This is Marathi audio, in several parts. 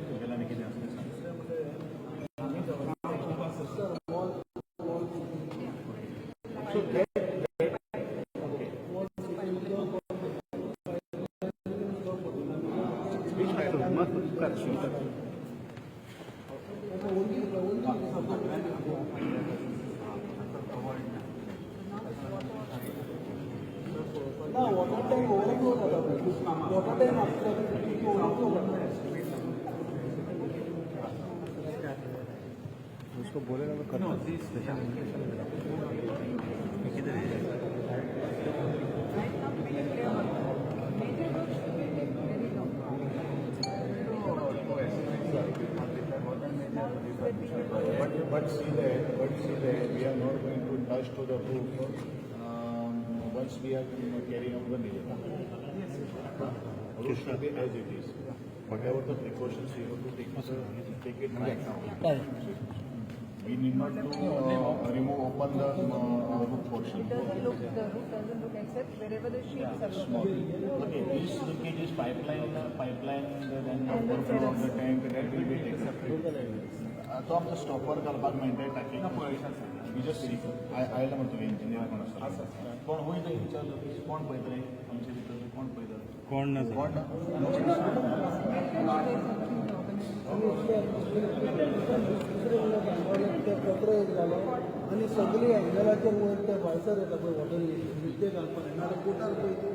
तुगेल्यानी कितें आसलें सांग. उसको बोलेगा तो करना. But see that we are not going to touch to the roof once we are carrying out the measure. Roof should be as it is. Whatever the precautions we have to take it right now. We need not to open the roof portion. The roof doesn't look except wherever the sheets are Small. Okay, this leakage is pipeline, then overflow of the tank that will be taken. तो आमचं स्टॉपर घालपाक मेळटा टाकी वी जस्ट सी आयला म्हणतो इंजिनियर कोण आसता कोण वयता विचार कोण पळयतले आमचे भितर कोण पळयता कोण ना पत्र एक झालं आणि सगळी अँगलाच्या वर त्या भायसर येतात वॉटर ते घालपाक ना कोटार पळयतो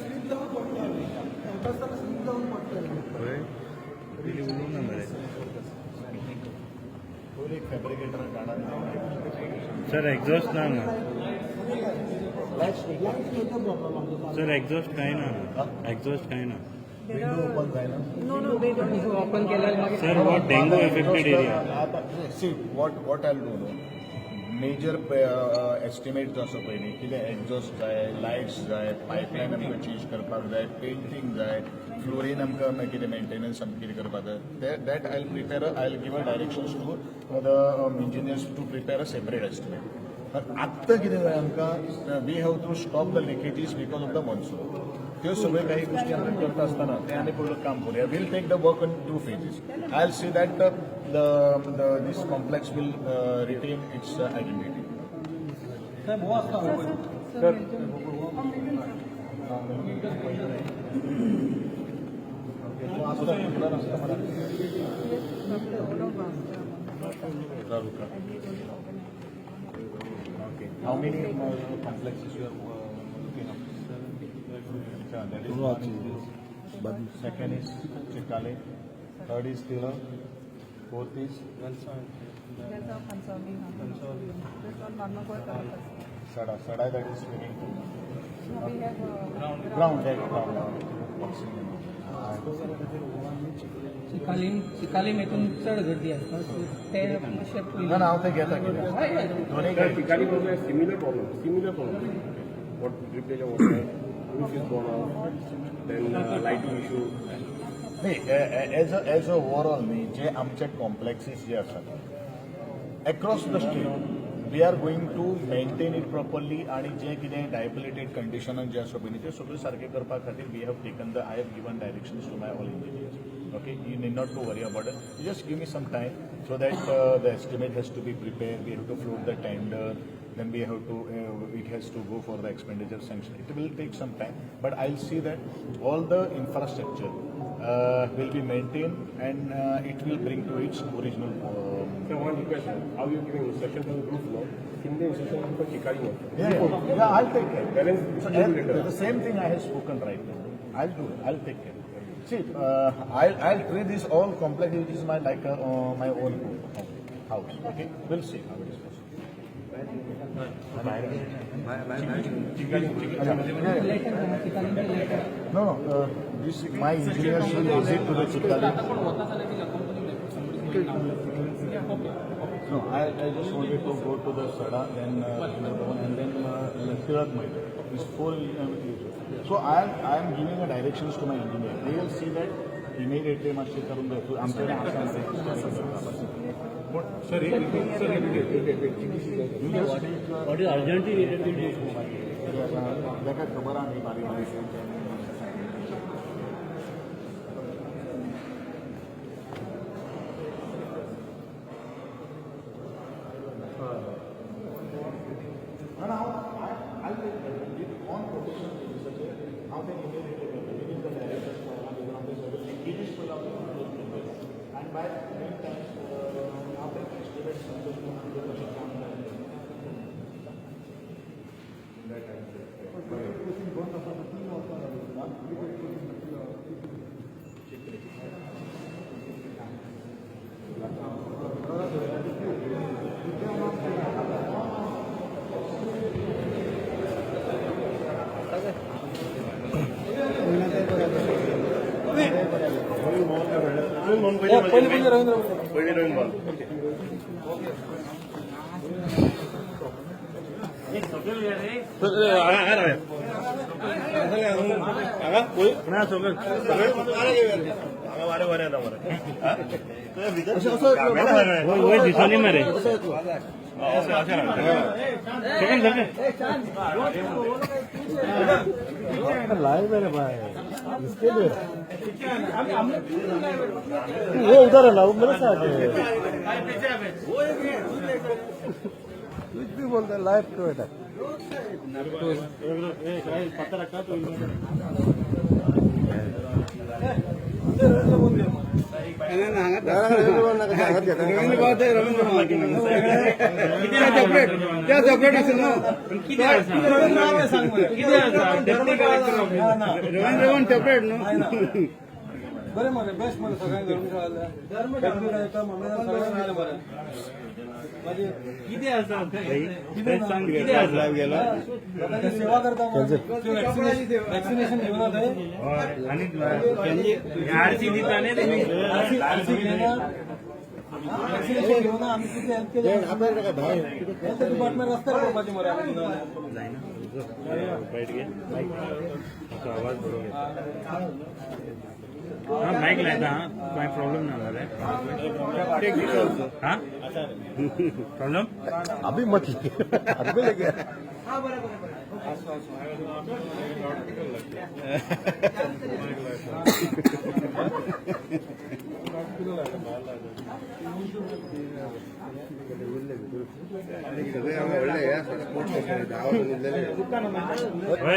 स्लीप जावन पडटा स्लीप जावन पडटा फॅब्रिकेटर गाडा सर एग्जॉस्ट ना सर एग्जॉस्ट काय ना विंडो ओपन जायना No, they don't open sir what dengue affected area see what I do know major estimate जो आसा पळय न्ही कितें एग्जॉस्ट जाय लायट्स जाय पायपलायन आमकां चेंज करपाक जाय पेंटींग जाय फ्लोरीन आमकां कितें मेंटेनन्स आमकां कितें करपाक जाय that I will give a directions to the engineers to prepare a separate estimate. पण आत्तां कितें जाय आमकां we have to stop the leakages because of the monsoon. त्यो सगळ्यो काही गोष्टी आमी करता आसतना तें आनी पयलू काम करूया. We'll take the work in 2 phases. I will see that this complex will retain its identity. Okay. How many complexes you are looking at? That is one is this. Second is Chikale. Third is Tila. Fourth is That's all consoling. That's all Marmagoy Karakas. Sada that is swimming pool. No, we have Ground. Chicalim मेथून चढ गर्दी असता ते No, now they get again. Chicago was a similar problem. What drippage of water, roof is gone off, then lighting issue. As a overall न्ही जे आमचे कॉम्प्लेक्सीस जे आसात across the state we are going to maintain it properly आणि जे कितें डायबिलिटेड कंडिशनान जे आसा पळय ते सगळें सारकें करपा खातीर we have taken the I have given directions to my all engineers. Okay, you need not to worry about it. You just give me some time so that the estimate has to be prepared. We have to float the tender. Then we have to, it has to go for the expenditure sanction. It will take some time, but I'll see that all the infrastructure will be maintained and it will bring to its original. So one question: how you giving instruction to the group now? In the instruction for Chicago. Yeah, I'll take care. Balance The same thing I have spoken right now. I'll do it. I'll take care. See, I'll treat this all complex. It is my my own house. Okay, we'll see how it is possible. No. This my engineers will visit to the Chikali. No, I just wanted to go to the Sada, then and then Tirat Maida. These 4 So I am giving a directions to my engineer. They will see that immediately मातशें करून देतो आमच्याकडे आसा सर अर्जंटली ताका खबर आहा न्ही बारीक वो दिसोनी मरे सेकंड लाइव है भाई इसके लिए वो उधर है ना वो मेरे साथ है कुछ भी बोलते हैं लाइव क्यों है पत्ता रखा तो क्या चॉकलेट असेल ना रवींद्र चॉकलेट ना बरे मरे बेस्ट मला सगळ्यांना सेवा करता वॅक्सिनेशन घेऊन वॅक्सिनेशन घेऊन आम्ही किती हेल्प केली डिपार्टमेंट रस्त्यावर माझी मरे बैठ गए आवाज बरोबर हाँ माइक लाया हाँ कोई प्रॉब्लम ना हो हाँ प्रॉब्लम अभी मत अभी लगे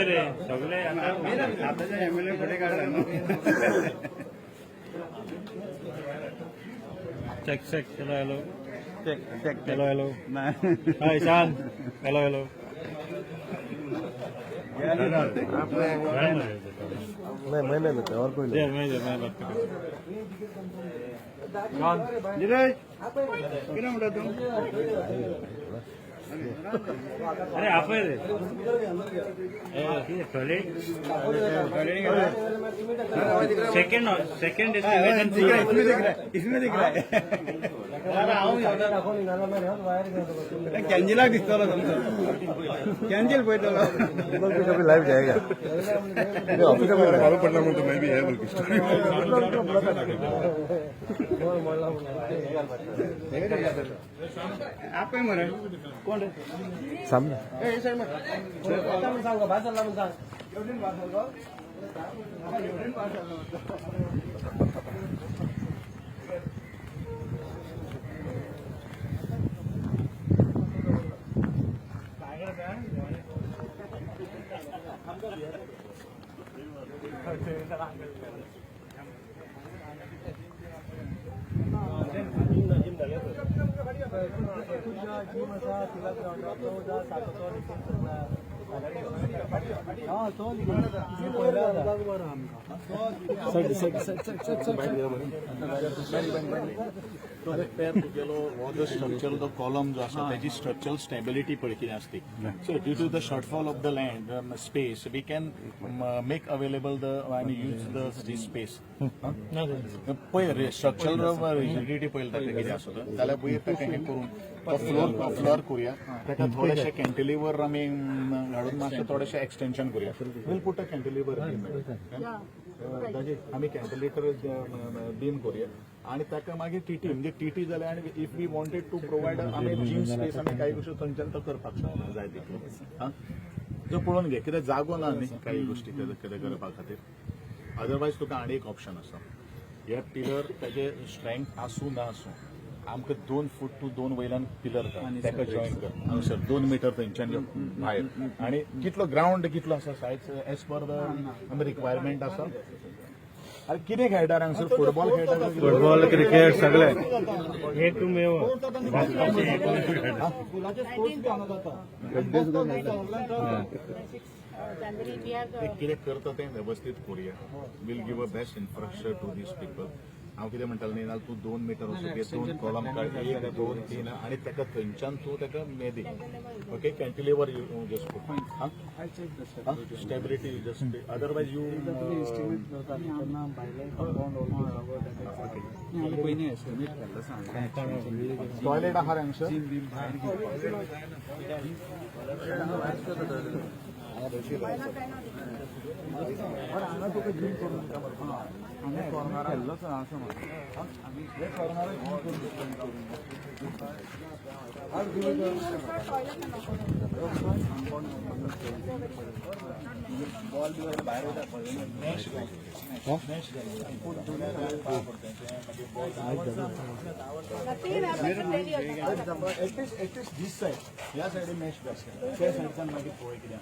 रे सगळे आता एमएलए कुठे काढला check check hello hello check hello hello hi Ishan hello hello मैं नहीं लेता और कोई ले मैं बात कर नीरज कितना मोटा तुम अरे आप रे सेकंड सेकंड इसमें दिख रहा है कैंजिला दिखता कैंजिल बैठा कभी लाइव जाएगा ऑफिस में फॉलो पड़ना तो मैं भी है बल्कि आप मरे कौन है सामने स्ट्रक्चर द कॉलम जो आसा त्याची स्ट्रक्चरल स्टेबिलिटी पळय कितें आसता so due to the shortfall of the land space we can make available the आनी यूज द स्पेस पळय स्ट्रक्चरल रिजिडिटी पळय ताका कितें आसा जाल्यार पळय ताका हें करून तो फ्लोर करूया ताका थोडेशे कॅन्टिलिवर आमी घालून मातशें थोडेशें एक्सटेंशन करूया विल पुट अ कॅन्टिलिवर आमी कॅन्टिलेटर बीम करूया आणि ताका मागीर टीटी म्हणजे टीटी जाल्यार आनी if we wanted to provide आमी जिम स्पेस आमी काही गोष्टी थंयच्यान तो करपाक शकता जाय तितलो जो पळोवन घे कित्याक जागो ना न्ही काही गोष्टी कितें करपा खातीर अदरवायज तुका आनी एक ऑप्शन आसा हे पिलर ताजे स्ट्रेंथ आसूं ना आसूं आमकां 2 फूट टू 2 वयल्यान पिलर ताका जॉईन कर हांगसर 2 मीटर थंयच्यान भायर आनी कितलो ग्रावंड कितलो आसा size as per the requirement आसा अरे कितें खेळटा हांगसर फुटबॉल खेळटा काय? फुटबॉल क्रिकेट सगळे एकमेव स्कुलाचे स्पोर्ट्स बी हांगा जाता January we have ते कितें करता तें वेवस्थीत करूया. Will give a best infrastructure to these people. हांव कितें म्हणटालो न्ही नाल्यार तूं 2 मीटर वचून घे, 2 कॉलम काड, 1 2 3 आनी ताका थंयच्यान तूं ताका मेदी. Okay cantilever you just put. Stability just otherwise you toilet आहा हांगसर. हांगा तुका जिम करून हांगा कॉर्नर खेळ्ळोच ना असं म्हणा. हे कॉर्नर बॉल बी भायर वयता पळय. एटलीस्ट दीस सायड ह्या सायडीन मॅच बेस्ट त्या सायडच्यान मागीर पळय कितें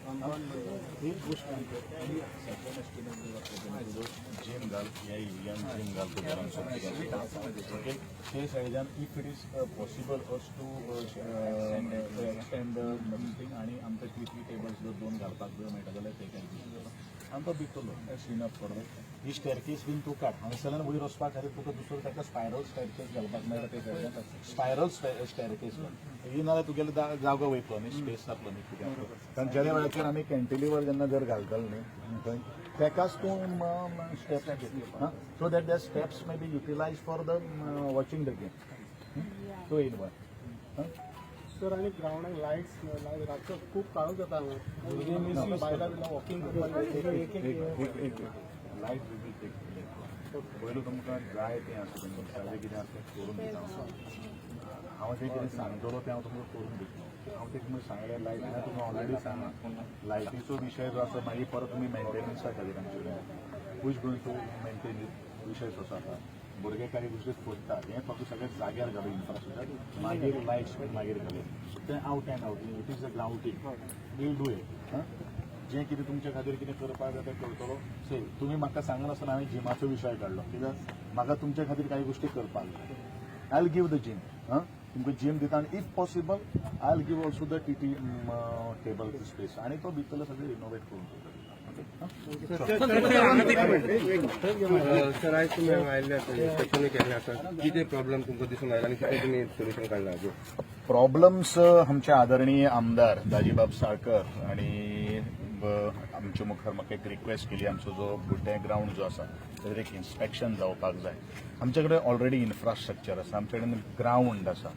एक गोष्ट जिम घाल यंग जिम घाल ओके ते सायडीन if it is possible us to extend the meeting आनी आमकां 3 टेबल्स जर 2 घालपाक जर मेळटा जाल्यार ते कॅन आमकां भितरलो सिनप करता. ही स्टेरकेस बीन तूं काड हांगसरल्यान वयर वचपा खातीर तुका दुसरो ताका स्पायरल स्टेरकेस घालपाक मेळटा ते सायडीन स्पायरल स्टेरकेस ही नाल्यार तुगेलो जागो वयतलो न्ही स्पेस जातलो न्ही कित्याक कारण ज्या वेळाचेर आमी कॅन्टिलिवर जेन्ना जर घालतलो न्ही थंय तेकाच तूं steps so that the steps may be utilise for the watching the game. So in one sir आणि ग्राउंडाक लायट्स रातचो खूब काळोख जाता हांगा बायलां बियलां वॉकिंग करपाक लायट विल टेक पयलू तुमकां जाय तें आसा तुमकां सगळें कितें आसा तें करून दिता. हांव तें कितें सांगतलो तें हांव तुमकां करून दितलो. हांव तें तुमकां सांगलें लायट हांवें तुमकां ऑलरेडी सांगला लायटीचो विशय जो आसा मागीर परत तुमी मेंटेनन्सा खातीर आमचे कडेन हूज गोईंग टू मेंटेन विशय तसो आसा. भुरगे काही गोष्टी फोडटा हें फक्त सगळ्यात जाग्यार घालून इन्फ्रास्ट्रक्चर मागीर लायट्स बीन मागीर घालून तें out and out it is a grounding will do it. जें कितें तुमच्या खातीर कितें करपाक जाय तें करतलो. से तुमी म्हाका सांगनासतना हांवें जिमाचो विशय काडलो कित्याक म्हाका तुमच्या खातीर काही गोष्टी करपाक जाय. I will give the gym तुमकां जिम दिता आनी if possible I will give also the TT table space आनी तो भितरलो सगळें रिनोवेट करून दिता. सर आयज तुमी हांगा आयिल्ले आसा इन्स्पेक्शन केल्लें आसा कितें प्रॉब्लम तुमकां दिसून आयला आनी कितें तुमी सोल्युशन काडला हाजेर? प्रॉब्लम्स आमचे आदरणीय आमदार दाजीबाब साळकर आणि आमच्या मुखार म्हाका एक रिक्वेस्ट केली आमचो जो बुड्डे ग्राउंड जो आसा ताचेर एक इन्स्पेक्शन जावपाक जाय. आमचे कडेन ऑलरेडी इन्फ्रास्ट्रक्चर आसा आमचे कडेन ग्राउंड आसा.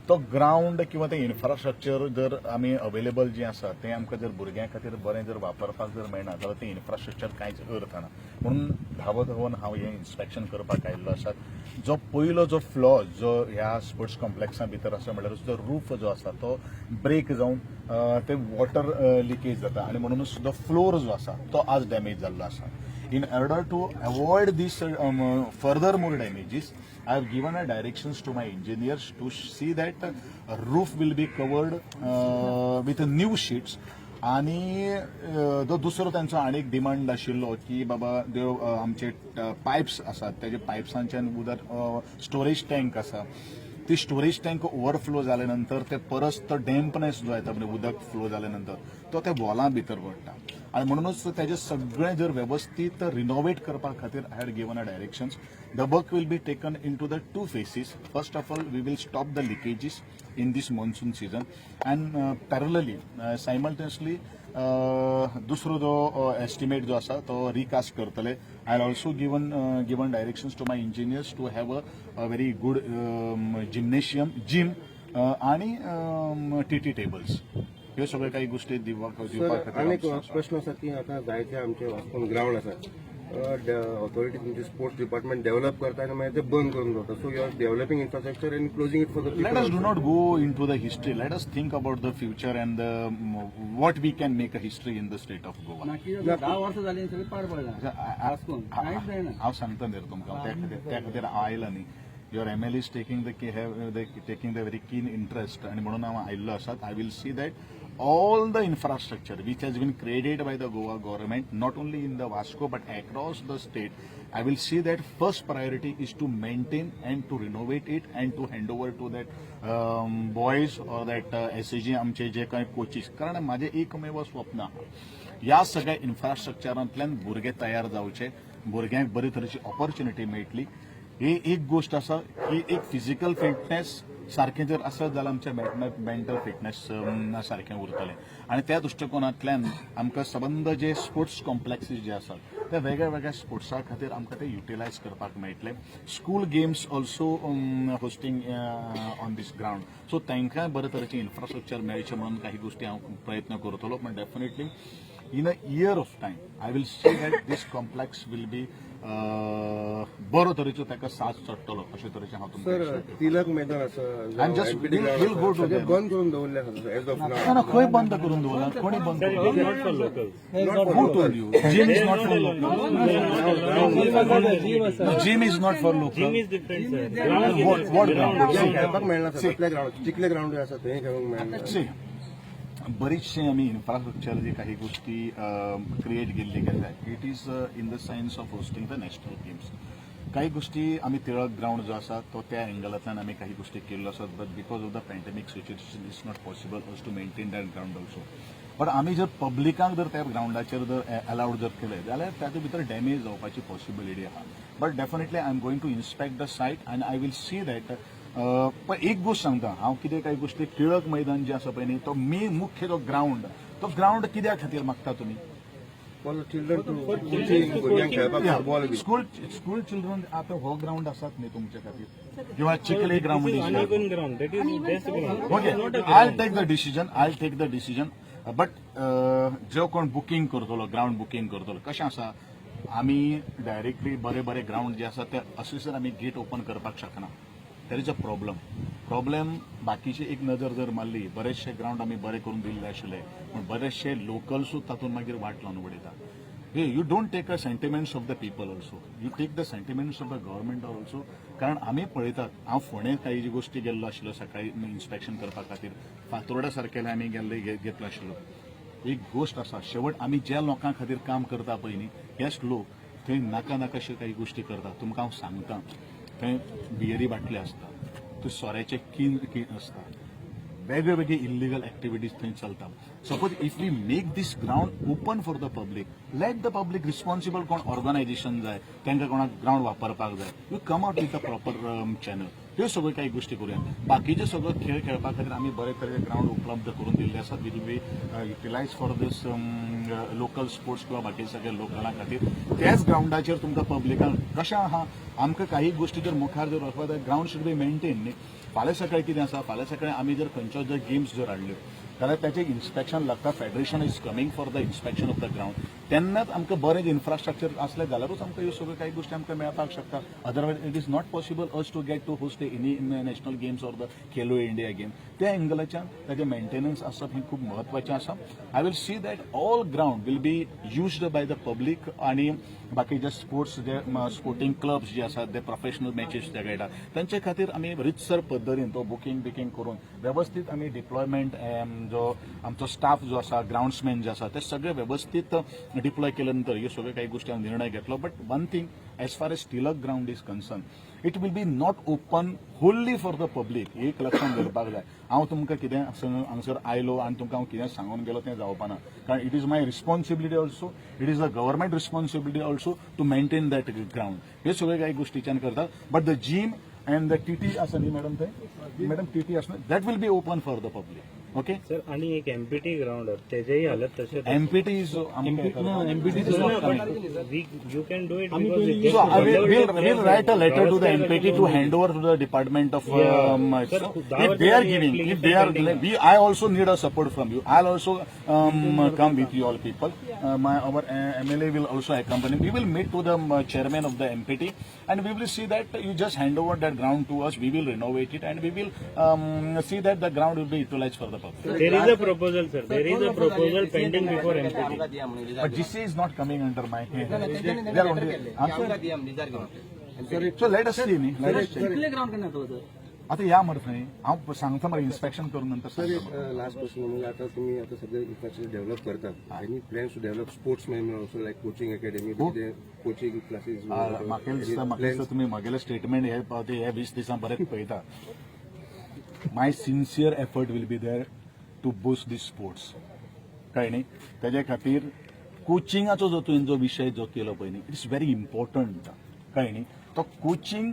तो ग्राउंड किंवा ते इन्फ्रास्ट्रक्चर जर आमी अवेलेबल जें आसा तें आमकां जर भुरग्यां खातीर बरें जर वापरपाक जर मेळना जाल्यार तें इन्फ्रास्ट्रक्चर कांयच अर्थ ना. म्हणून धांवत धांवन हांव हें इन्स्पेक्शन करपाक आयिल्लो आसा. जो पयलो जो फ्लॉ जो ह्या स्पोर्ट्स कॉम्प्लेक्सा भितर आसा म्हळ्यार जो रूफ जो आसा तो ब्रेक जावन ते वॉटर लिकेज जाता आनी म्हणूनच जो फ्लोर जो आसा तो आज डॅमेज जाल्लो आसा. In order to avoid this further more damages, I have given a directions to my engineers to see that roof will be covered with new sheets. आणि जो दुसरो त्यांचो आनीक डिमांड आशिल्लो की बाबा देव आमचे पायप्स आसात त्याचे पायप्सांच्यान उदक स्टोरेज टँक आसा ती स्टोरेज टँक ओवरफ्लो जाल्या नंतर ते परस तो डॅम्पनेस जो येता म्हणजे उदक फ्लो जाल्या नंतर तो त्या वॉलां भितर पडटा आणि म्हणूनच तेजे सगळें जर वेवस्थीत रिनोवेट करपा खातीर I had given a directions. The work will be taken into the 2 phases. First of all we will stop the leakages in these monsoon season and parallelly simultaneously दुसरो जो एस्टिमेट जो आसा तो रिकास्ट करतले. I have also given directions to my engineers to have a very good gymnasium gym आणि टीटी टेबल्स ह्यो सगळ्यो काही गोष्टी दिवपाक अनेक प्रश्न आसा की आतां जायते आमचे वास्कोन ग्राउंड आसा ऑथॉरिटी तुमचे स्पोर्ट्स डिपार्टमेंट डेव्हलप करता आनी मागीर ते बंद करून दवरता. So you are developing infrastructure and closing it for the Let us do not go into the history. Let us think about the future and what we can make a history in the state of Goa. 10 वर्ष झाली सगळी पाड पडला वास्कोन कांयच जायना. हांव सांगता न्ही तुमकां त्या खातीर आयला न्ही. Your MLA is taking the very keen interest आणि म्हणून हांव आयिल्लो आसात. I will see that all the infrastructure which has been created by the Goa government, not only in the Vasco but across the state, I will see that first priority is to maintain and to renovate it and to hand over to that boys or that SAG आमचे जे काही कोचीस. कारण माझे एकमेव स्वप्न या सगळ्या इन्फ्रास्ट्रक्चरांतल्यान भुरगे तयार जावचे, भुरग्यांक बरे तरेची ऑपॉर्च्युनिटी मेळटली. ही एक गोष्ट आसा की एक फिजिकल फिटनेस सारखें जर आसत जाल्यार आमचें मेंटल फिटनेस सारखें उरतलें. आनी त्या दृश्टिकोनांतल्यान आमकां सबंद जे स्पोर्ट्स कॉम्प्लेक्सीस जे आसात ते वेगळ्या वेगळ्या स्पोर्ट्सा खातीर आमकां ते युटिलायज करपाक मेळटले. School games also hosting on these ground. So तांकांय बरे तरेचे इन्फ्रास्ट्रक्चर मेळचे म्हणून काही गोष्टी हांव प्रयत्न करतलो. पण definitely in a year of time, I will see that this complex will be बरो तरेचो ताका साथ चडटलो अशे तरेचे हांव तुमकां सर तिलक मैदान असं I'm just we'll go to there. बंद करून दवरले आसा एज ऑफ नाव. ना खंय बंद करून दवरला? कोणी बंद करून Not for locals. Who told you? Gym is not for local. No, gym is not for local. Gym is different, sir. What ground? खेळपाक मेळना सर आपल्या ग्राउंड चिखले ग्राउंड आसा थंय खेळूंक मेळना. See, बरेचशे आम्ही इन्फ्रास्ट्रक्चर जे काही गोष्टी क्रिएट केल्ली आसात, it is in the sense of hosting the national games. काही गोष्टी आम्ही टिळक ग्राउंड जो आसा तो त्या एंगलांतल्यान आम्ही काही गोष्टी केल्लो आसात. But because of the pandemic situation it's not possible us to maintain that ground also. But आम्ही जर पब्लिकांक जर त्या ग्राउंडाचेर जर अलाउड जर केले जाल्यार तातूंत भितर डॅमेज जावपाची पॉसिबिलिटी आहा. But definitely I am going to inspect the site and I will see that. पण एक गोष्ट सांगता हांव, कितें काही गोष्टी टिळक मैदान जे आसा पळय न्ही तो मुख्य जो ग्राउंड कित्या खातीर मागता तुमी? फॉर चिल्ड्रन टू भुरग्यांक खेळपाक फुटबॉल बी. स्कूल चिल्ड्रन आता हो ग्राउंड आसात न्ही तुमच्या खातीर, किंवा चिखले ground Uneven ground. That is best ground. Okay. I take the decision. But जो कोण बुकींग करतलो, ग्राउंड बुकींग करतलो, कशें आसा आमी डायरेक्टली बरे ग्राउंड जे आसा ते अशें आमी गेट ओपन करपाक शकना. There is a problem. बाकीची एक नजर जर मारली, बरेचशे ग्राउंड आमी बरे करून दिल्ले आशिल्ले, पण बरेचशे लोकल्सूच तातूंत मागीर वाट लावन उडयता. You don't take a sentiments of the people also, you take the sentiments of the government also. कारण आमी पळयतात, हांव फोंडें काही गोष्टी गेल्लो आशिल्लो सकाळी इन्स्पेक्शन करपा खातीर. फातोर्डा सारकेले आमी घेतलो आशिल्लो. एक गोष्ट आसा, शेवट आमी ज्या लोकां खातीर काम करता पळय न्ही, हेच लोक थंय नाका काही गोष्टी करतात. तुमकां हांव सांगता, थंय बियरी बाटले आसता, थंय सोऱ्याचे कीन आसता, वेगळे इल्लिगल एक्टिविटीज थंय चलता. Suppose if we make these ground open for the public, let the public responsible कोण ऑर्गनायझेशन जाय, तांकां कोणाक ग्राउंड वापरपाक जाय, you come out with a proper channel. ह्यो सगळ्यो काही गोष्टी करूया. बाकीचे सगळो खेळ खेळपा खातीर आमी बरे तरेचे ग्राउंड उपलब्ध करून दिल्ले आसात, will be utilise for these local sports किंवा बाकी सगळ्या लोकलां खातीर. त्याच ग्राउंडाचेर तुमकां पब्लिकांक कशें आहा, आमकां काही गोष्टी जर मुखार जर वचपा जाय, ग्राउंड शूड बी मेंटेन न्ही. फाल्यां सकाळी कितें आसा, फाल्यां सकाळी आमी जर खंयच्यो जर गेम्स जर हाडल्यो जाल्यार ताचें इन्स्पेक्शन लागता. Federation is coming for the inspection of the ground. तेन्नाच आमकां बरें इन्फ्रास्ट्रक्चर आसलें जाल्यारूच आमकां ह्यो सगळ्यो काही गोष्टी आमकां मेळपाक शकता. Otherwise it is not possible us to get to host any national games or the Khelo India game. त्या एंगलाच्यान ताचें मेंटेनन्स आसप हें खूब म्हत्वाचें आसा. I will see that all ground will be used by the public. आनी बाकीचे स्पोर्ट्स जे स्पोर्टिंग क्लब्स जे आसात, ते प्रोफेशनल मॅचीस जे खेळटात, तांचे खातीर आमी रितसर पद्दतीन तो बुकींग करून वेवस्थीत आमी डिप्लॉयमेंट जो आमचो स्टाफ जो आसा, ग्राउंड्समॅन जे आसा, ते सगळे वेवस्थीत डिप्लॉय केले नंतर ह्यो सगळ्यो काही गोष्टी हांवें निर्णय घेतलो. But one thing, as far as Tilak ground is concern, it will be not open होल्ली for the public. एक लक्षांत दवरपाक जाय. हांव तुमकां कितें हांगसर आयलो आनी तुमकां हांव कितें सांगून गेलो तें जावपा ना. कारण it is my responsibility also, it is the government responsibility also to maintain that ground. हे सगळे काही गोष्टीच्यान करतात. But the gym and the TT आसा न्ही मॅडम, थंय मॅडम टीटी आसना, that will be open for the public. Okay sir, आणि एक एमपीटी ग्राउंड तेजेही हालत तशें. MPT is You can do it So because we'll write a letter to the MPT to hand over to the Department of. If they are giving, I also need a support from you. I'll also come with you all people. Our MLA will also accompany. We will meet to the chairman of the MPT, and we will see that you just hand over that ground to us. We will renovate it, and we will see that the ground will be utilized for the public. there is a proposal, sir. There is a proposal pending before MPT. But GC is not coming under my head. They are only. So let us see. Let us check. Chikhale ground करण्यात होतं. आता या मरे थंय हांव सांगता मरे इन्स्पेक्शन करून नंतर सर सांगता एक लास्ट क्वेश्चन म्हणजे आता तुम्ही आता सगळे इन्फ्रास्ट्रक्चर डेव्हलप करतात any plans to develop sportsman also like coaching academy coaching classes म्हाका दिसता तुम्ही म्हगेले स्टेटमेंट हे 20 दिसां बरें पळयता my sincere effort will be there to boost this sports कळ्ळें न्ही तेजे खातीर कोचिंगाचो जो तुवें जो विशय जो केलो पळय न्ही इट इज व्हेरी इम्पॉर्टंट कळ्ळें न्ही तो कोचिंग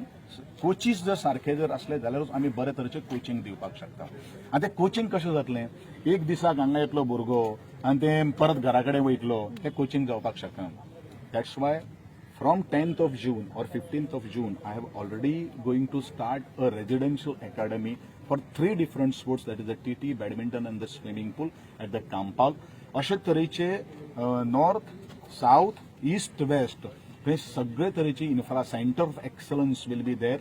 कोचीस जर सारखे जर असले जाल्यारूच आमी बरे तरेचे कोचिंग दिवपाक शकता आनी तें कोचिंग कशें जातलें एक दिसाक हांगा येतलो भुरगो आनी तें परत घरा कडेन वयतलो हें कोचिंग जावपाक शकना that's why from 10th of June or 15th of June, I have already going to start a residential academy for 3 different sports, that is the TT, badminton and the swimming pool at the Kampal. अशे तरेचे नॉर्थ, साउथ, ईस्ट, वेस्ट हे सगळे तरेचे infra centre of excellence will be there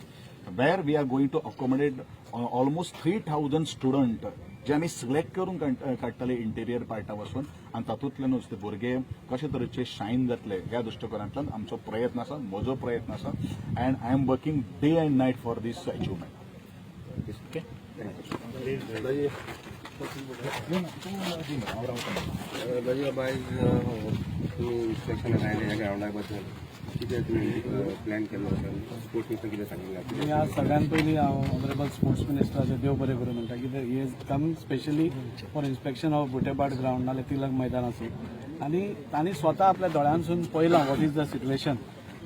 where we are going to accommodate almost 3000 student जे आमी सिलेक्ट करून काडटले इंटेरियर पार्टा वचून आनी तातूंतल्यानूच ते भुरगे कशे तरेचे शायन जातले ह्या दृश्टिकोनांतल्यान आमचो प्रयत्न आसा म्हजो प्रयत्न आसा and I am working day and night for these achievement okay बाय तुम्ही इन्स्पेक्शन आयले ह्या ग्राउंडा बद्दल कितें तुमी प्लॅन केलो स्पोर्ट्स मिनिस्टर कितें सांगिल्लें मी आज सगळ्यात पयलीं हांव ऑनरेबल स्पोर्ट्स मिनिस्टराचे देव बरें करूं म्हणटा कित्याक he is coming specially for inspection of बुटेपाट ग्राउंड नाल्यार तिलक मैदान आसूं आनी तांणी स्वता आपल्या दोळ्यांसून पळयलां वॉट इज द सिच्युएशन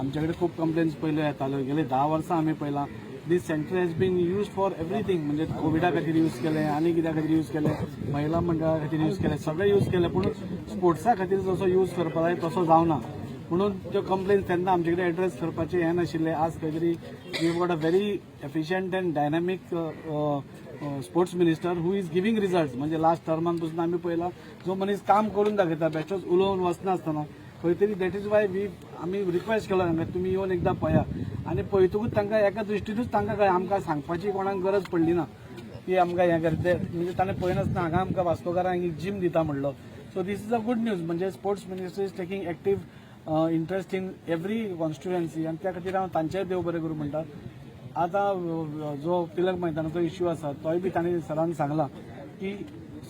आमचे कडेन खूब कंप्लेन्स पयले येताल्यो गेले 10 वर्सां आमी पळयलां this centre has been use for everything म्हणजे कोविडा खातीर यूज केलें आनी कित्या खातीर यूज केलें महिला मंडळा खातीर यूज केलें सगळें यूज केलें पूण स्पोर्ट्सा खातीर जसो यूज करपा जाय तसो जावना म्हणून त्यो कंप्लेन्स तेन्ना आमचे कडेन एड्रेस करपाचें हें नाशिल्लें आज खंय तरी we got a very efficient and dynamic sports minister who is giving results म्हणजे लास्ट टर्मान पसून आमी पळयला जो मनीस काम करून दाखयता बेश्टोच उलोवन वचनासतना खंय तरी दॅट इज वाय आमी रिक्वेस्ट केलो तांकां तुमी येवन एकदां पळया आनी पळयतकूच तांकां एका दृश्टीनूच तांकां कळ्ळें आमकां सांगपाची कोणाक गरज पडली ना की आमकां हें करता म्हणजे ताणें पळयनासतना हांगा आमकां वास्कोकारांक एक जीम दिता म्हणलो so this is a good news म्हणजे sports minister is taking active interest in every constituency आनी त्या खातीर हांव तांचेय देव बरें करूं म्हणटा आतां जो तिलक मैदानाचो इश्यू आसा तोय बी तांणी सरान सांगला की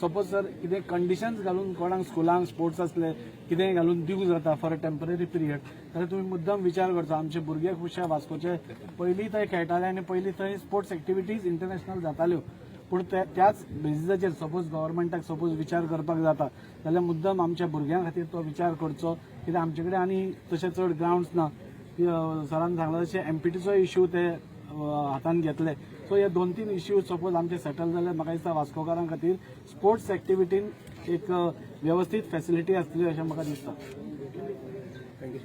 सपोज जर कितें कंडिशन्स घालून कोणाक स्कुलांक स्पोर्ट्स असले कितेंय घालून दिवंक जाता फॉर अ टेम्पररी पिरियड जाल्यार तुमी मुद्दम विचार करचो आमचे भुरगे खुशा वास्कोचे पयलीं थंय खेळटाले आनी पयलीं थंय स्पोर्ट्स एक्टिविटीज इंटरनॅशनल जाताल्यो पूण त्याच बेसिसाचेर सपोज गव्हर्मेंटाक सपोज विचार करपाक जाता जाल्यार मुद्दम आमच्या भुरग्यां खातीर तो विचार करचो कित्याक आमचे कडेन आनी तशे चड ग्राउंड्स ना सरान सांगला तशें एमपीटीचो इश्यू ते हातान घेतले सो हे 2-3 इश्यू सपोज आमचे सेटल जाले म्हाका दिसता वास्कोकारां खातीर स्पोर्ट्स एक्टिविटीन एक व्यवस्थीत फॅसिलिटी आसतली अशें म्हाका दिसता थँक्यू